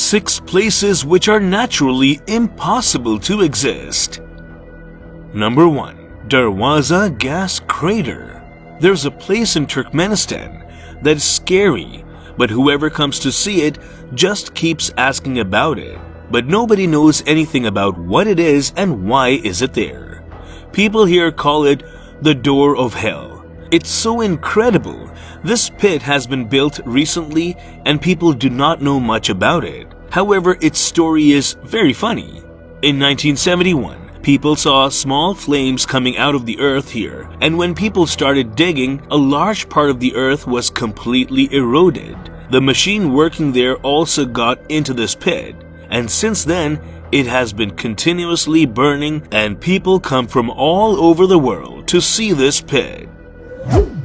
6 places which are naturally impossible to exist. Number 1. Darwaza Gas Crater. There's a place in Turkmenistan that's scary, but whoever comes to see it just keeps asking about it. But nobody knows anything about what it is and why is it there. People here call it the Door of Hell. It's so incredible. This pit has been built recently and people do not know much about it. However, its story is very funny. In 1971, people saw small flames coming out of the earth here, and when people started digging, a large part of the earth was completely eroded. The machine working there also got into this pit, and since then, it has been continuously burning and people come from all over the world to see this pit.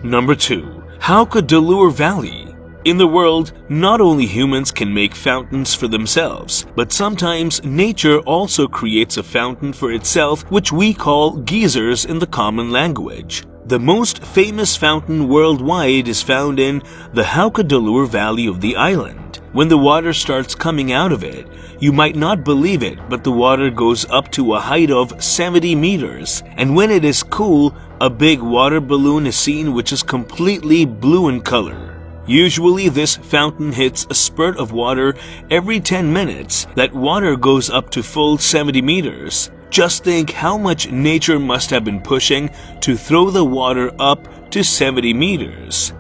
Number 2. Haukadalur Valley. In the world, not only humans can make fountains for themselves, but sometimes nature also creates a fountain for itself, which we call geysers in the common language. The most famous fountain worldwide is found in the Haukadalur Valley of the island. When the water starts coming out of it, you might not believe it, but the water goes up to a height of 70 meters. And when it is cool, a big water balloon is seen which is completely blue in color. Usually this fountain hits a spurt of water every 10 minutes. That water goes up to full 70 meters. Just think how much nature must have been pushing to throw the water up to 70 meters.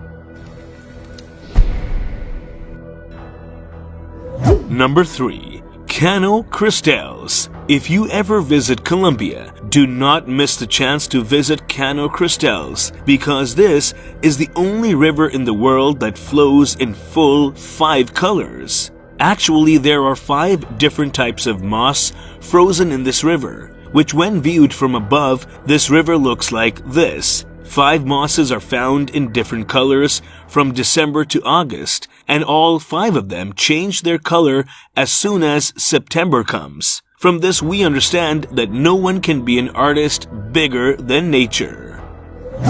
Number 3. Cano Cristales. If you ever visit Colombia, do not miss the chance to visit Cano Cristales because this is the only river in the world that flows in full 5 colors. Actually, there are 5 different types of moss frozen in this river, which when viewed from above, this river looks like this. 5 mosses are found in different colors from December to August, and all 5 of them change their color as soon as September comes. From this we understand that no one can be an artist bigger than nature.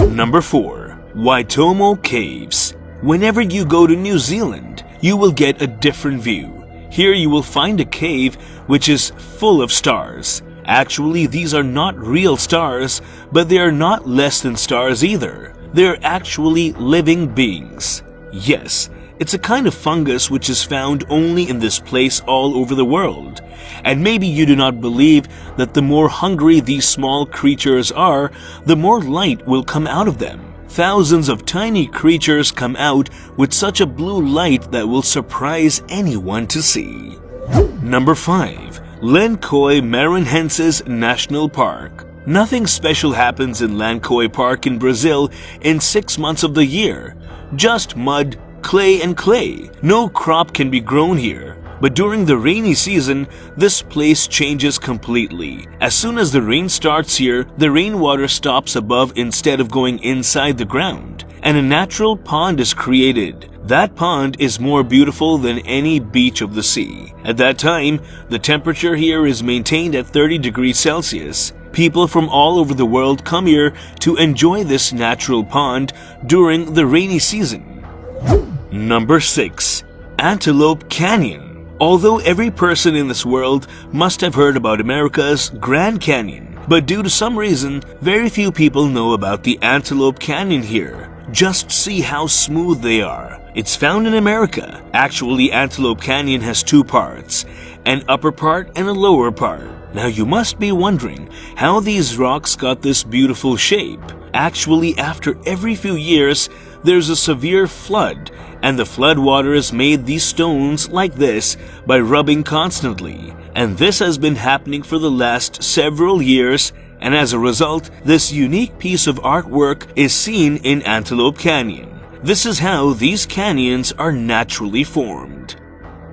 Number 4. Waitomo Caves. Whenever you go to New Zealand, you will get a different view. Here you will find a cave which is full of stars. Actually, these are not real stars, but they are not less than stars either. They are actually living beings. Yes, it's a kind of fungus which is found only in this place all over the world. And maybe you do not believe that the more hungry these small creatures are, the more light will come out of them. Thousands of tiny creatures come out with such a blue light that will surprise anyone to see. Number 5. Lencoy Maranhenses National Park. Nothing special happens in Lencoy Park in Brazil in 6 months of the year. Just mud, clay and clay. No crop can be grown here. But during the rainy season, this place changes completely. As soon as the rain starts here, the rainwater stops above instead of going inside the ground, and a natural pond is created. That pond is more beautiful than any beach of the sea. At that time, the temperature here is maintained at 30 degrees Celsius. People from all over the world come here to enjoy this natural pond during the rainy season. Number 6. Antelope Canyon. Although every person in this world must have heard about America's Grand Canyon, but due to some reason, very few people know about the Antelope Canyon here. Just see how smooth they are. It's found in America. Actually, Antelope Canyon has 2 parts, an upper part and a lower part. Now you must be wondering how these rocks got this beautiful shape. Actually, after every few years, there's a severe flood, and the flood waters made these stones like this by rubbing constantly. And this has been happening for the last several years, and as a result, this unique piece of artwork is seen in Antelope Canyon. This is how these canyons are naturally formed.